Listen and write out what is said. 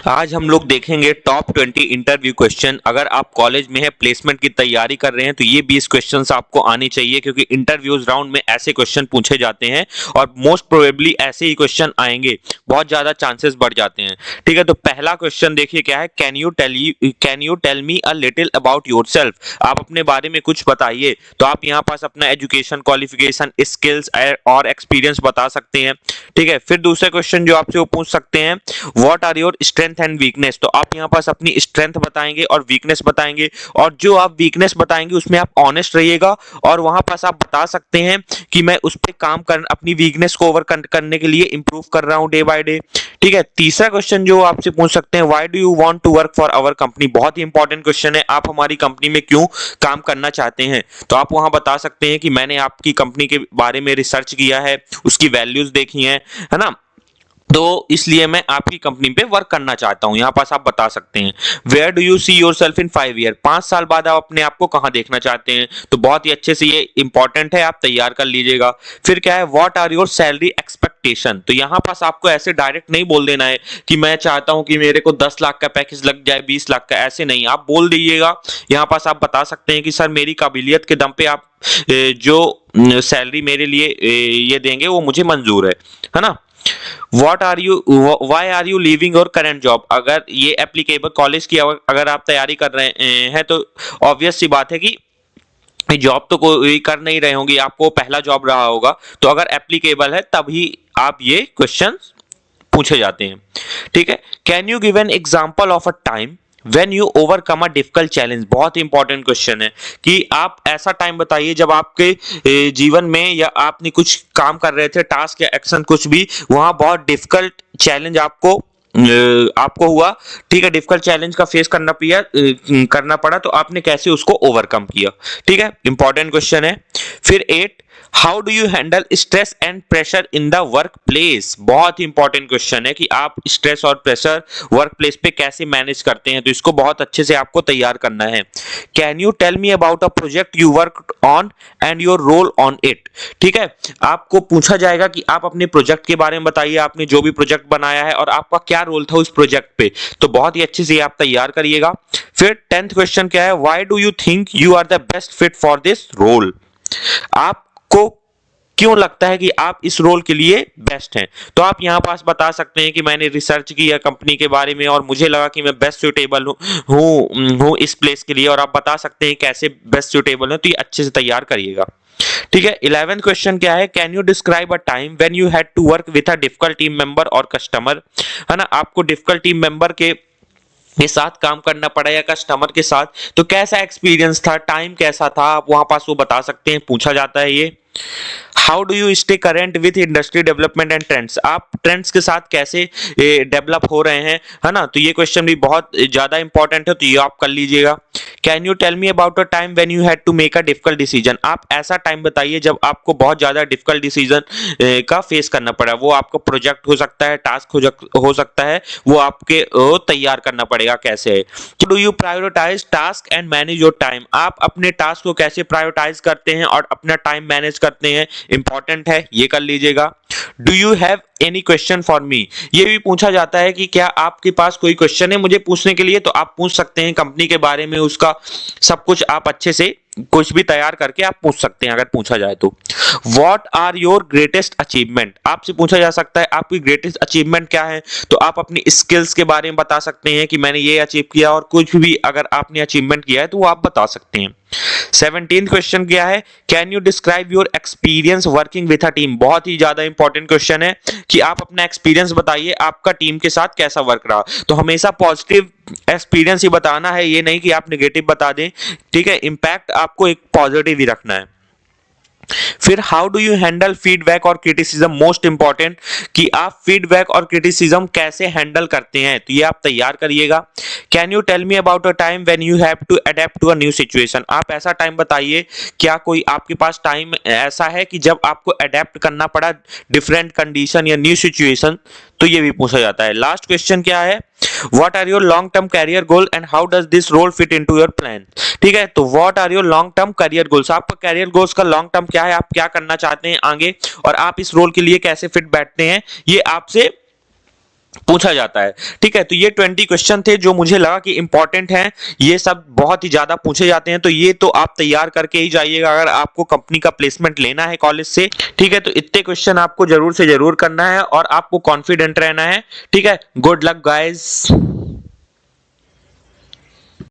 आज हम लोग देखेंगे टॉप 20 इंटरव्यू क्वेश्चन। अगर आप कॉलेज में है, प्लेसमेंट की तैयारी कर रहे हैं, तो ये 20 क्वेश्चंस आपको आनी चाहिए, क्योंकि इंटरव्यूज राउंड में ऐसे क्वेश्चन पूछे जाते हैं और मोस्ट प्रोबेबली ऐसे ही क्वेश्चन आएंगे, बहुत ज्यादा चांसेस बढ़ जाते हैं। ठीक है, तो पहला क्वेश्चन देखिए क्या है। Can you tell me a little about yourself. आप अपने बारे में कुछ बताइए। तो आप यहाँ पास अपना एजुकेशन, क्वालिफिकेशन, स्किल्स और एक्सपीरियंस बता सकते हैं। ठीक है, फिर दूसरा क्वेश्चन जो आपसे वो पूछ सकते हैं, what are your strength and weakness. तो आप यहाँ पास अपनी स्ट्रेंथ बताएंगे और वीकनेस बताएंगे, और जो आप वीकनेस बताएंगे उसमें आप ऑनेस्ट रहिएगा, और वहां पास आप बता सकते हैं कि मैं उस पर काम कर, अपनी वीकनेस को ओवर करने के लिए इंप्रूव कर रहा हूं डे बाय डे। ठीक है, तीसरा क्वेश्चन जो आपसे पूछ सकते हैं, why do you want to work for our company. बहुत ही इंपॉर्टेंट क्वेश्चन है, आप हमारी कंपनी में क्यों काम करना चाहते हैं। तो आप वहां बता सकते हैं कि मैंने आपकी कंपनी के बारे में रिसर्च किया है, उसकी वैल्यूज देखी है ना, तो इसलिए मैं आपकी कंपनी पे वर्क करना चाहता हूं। यहां पास आप बता सकते हैं, where do you see yourself in 5 year. 5 साल बाद आप अपने आप को कहां देखना चाहते हैं। तो बहुत ही अच्छे से ये इंपॉर्टेंट है, आप तैयार कर लीजिएगा। फिर क्या है, what are your salary expectation. तो यहां पास आपको ऐसे डायरेक्ट नहीं बोल देना है कि मैं चाहता हूं कि मेरे को 10 लाख का पैकेज लग जाए, 20 लाख का, ऐसे नहीं। आप बोल दीजिएगा, यहां पास आप बता सकते हैं कि सर मेरी काबिलियत के दम पे आप जो सैलरी मेरे लिए ये देंगे वो मुझे मंजूर है ना। What are you, why are you leaving your current job। अगर ये एप्लीकेबल कॉलेज की अगर आप तैयारी कर रहे हैं तो ऑब्वियस सी बात है कि जॉब तो कोई कर नहीं रहे होंगे, आपको पहला जॉब रहा होगा, तो अगर एप्लीकेबल है तभी आप ये क्वेश्चन पूछे जाते हैं। ठीक है, can you give an example of a time when you overcome a difficult challenge. बहुत इंपॉर्टेंट क्वेश्चन है कि आप ऐसा टाइम बताइए जब आपके जीवन में या आपने कुछ काम कर रहे थे, टास्क या एक्शन कुछ भी, वहां बहुत डिफिकल्ट चैलेंज आपको हुआ। ठीक है, डिफिकल्ट चैलेंज का फेस करना पड़ा, तो आपने कैसे उसको ओवरकम किया। ठीक है, इंपॉर्टेंट क्वेश्चन है। फिर 8, how do you handle stress and pressure in the work place. बहुत ही इंपॉर्टेंट क्वेश्चन है कि आप स्ट्रेस और प्रेशर वर्क प्लेस पे कैसे मैनेज करते हैं। तो इसको बहुत अच्छे से आपको तैयार करना है। Can you tell me about a project you work on and your role on it. ठीक है, आपको पूछा जाएगा कि आप अपने प्रोजेक्ट के बारे में बताइए, आपने जो भी प्रोजेक्ट बनाया है और आपका क्या रोल था उस प्रोजेक्ट पे। तो बहुत ही अच्छे से आप तैयार करिएगा। फिर 10th क्वेश्चन क्या है, why do you think you are the best fit for this role. आपको क्यों लगता है कि आप इस रोल के लिए बेस्ट हैं। तो आप यहां पास बता सकते हैं कि मैंने रिसर्च किया कंपनी के बारे में और मुझे लगा कि मैं बेस्ट सुटेबल हूं इस प्लेस के लिए, और आप बता सकते हैं कैसे बेस्ट सुटेबल है। तो ये अच्छे से तैयार करिएगा। ठीक है, 11th क्वेश्चन क्या है, can you describe a time when you had to work with a difficult team member और कस्टमर। है ना, आपको डिफिकल्ट टीम मेंबर के साथ काम करना पड़ा या कस्टमर के साथ, तो कैसा एक्सपीरियंस था, टाइम कैसा था, आप वहां पास वो बता सकते हैं, पूछा जाता है ये। How do you stay current with industry development and trends. आप ट्रेंड्स के साथ कैसे डेवलप हो रहे हैं, है ना। तो ये क्वेश्चन भी बहुत ज्यादा इंपॉर्टेंट है, तो ये आप कर लीजिएगा। Can you tell me about a time when you had to make a difficult decision. आप ऐसा टाइम बताइए जब आपको बहुत ज्यादा डिफिकल्ट डिसीजन का फेस करना पड़ा। वो आपका प्रोजेक्ट हो सकता है, टास्क हो सकता है, वो आपके तैयार करना पड़ेगा कैसे है। Do you prioritise task and manage your time. आप अपने टास्क को कैसे प्रायोरिटाइज करते हैं और अपना टाइम मैनेज करते हैं, इंपॉर्टेंट है, ये कर लीजिएगा। Do you have any question for me. ये भी पूछा जाता है कि क्या आपके पास कोई क्वेश्चन है मुझे पूछने के लिए। तो आप पूछ सकते हैं कंपनी के बारे में, उसका सब कुछ आप अच्छे से कुछ भी तैयार करके आप पूछ सकते हैं अगर पूछा जाए तो। What are your greatest achievement. आपसे पूछा जा सकता है आपकी ग्रेटेस्ट अचीवमेंट क्या है। तो आप अपनी स्किल्स के बारे में बता सकते हैं कि मैंने ये अचीव किया, और कुछ भी अगर आपने अचीवमेंट किया है तो वो आप बता सकते हैं। 17th क्वेश्चन क्या है, can you describe your experience working with a team. बहुत ही ज्यादा इंपॉर्टेंट क्वेश्चन है कि आप अपना एक्सपीरियंस बताइए, आपका टीम के साथ कैसा वर्क रहा। तो हमेशा पॉजिटिव एक्सपीरियंस ही बताना है, ये नहीं कि आप नेगेटिव बता दें। ठीक है, इंपैक्ट आपको एक पॉजिटिव ही रखना है। फिर how do you handle feedback और क्रिटिसिज्म। मोस्ट इंपॉर्टेंट कि आप फीडबैक और क्रिटिसिज्म कैसे हैंडल करते हैं, तो ये आप तैयार करिएगा। Can you tell me about a time when you have to adapt to a new situation. आप ऐसा टाइम बताइए, क्या कोई आपके पास टाइम ऐसा है कि जब आपको अडेप्ट करना पड़ा डिफरेंट कंडीशन या न्यू सिचुएशन। तो ये भी पूछा जाता है। लास्ट क्वेश्चन क्या है, what are your long term career goal and how does this role fit into your plan. ठीक है, तो what are your long term career goals. आपका कैरियर गोल्स का लॉन्ग टर्म क्या है, आप क्या करना चाहते हैं आगे, और आप इस रोल के लिए कैसे फिट बैठते हैं, ये आपसे पूछा जाता है। ठीक है, तो ये 20 क्वेश्चन थे जो मुझे लगा कि इंपॉर्टेंट हैं। ये सब बहुत ही ज्यादा पूछे जाते हैं, तो ये तो आप तैयार करके ही जाइएगा अगर आपको कंपनी का प्लेसमेंट लेना है कॉलेज से। ठीक है, तो इतने क्वेश्चन आपको जरूर से जरूर करना है और आपको कॉन्फिडेंट रहना है। ठीक है, गुड लक गाइस।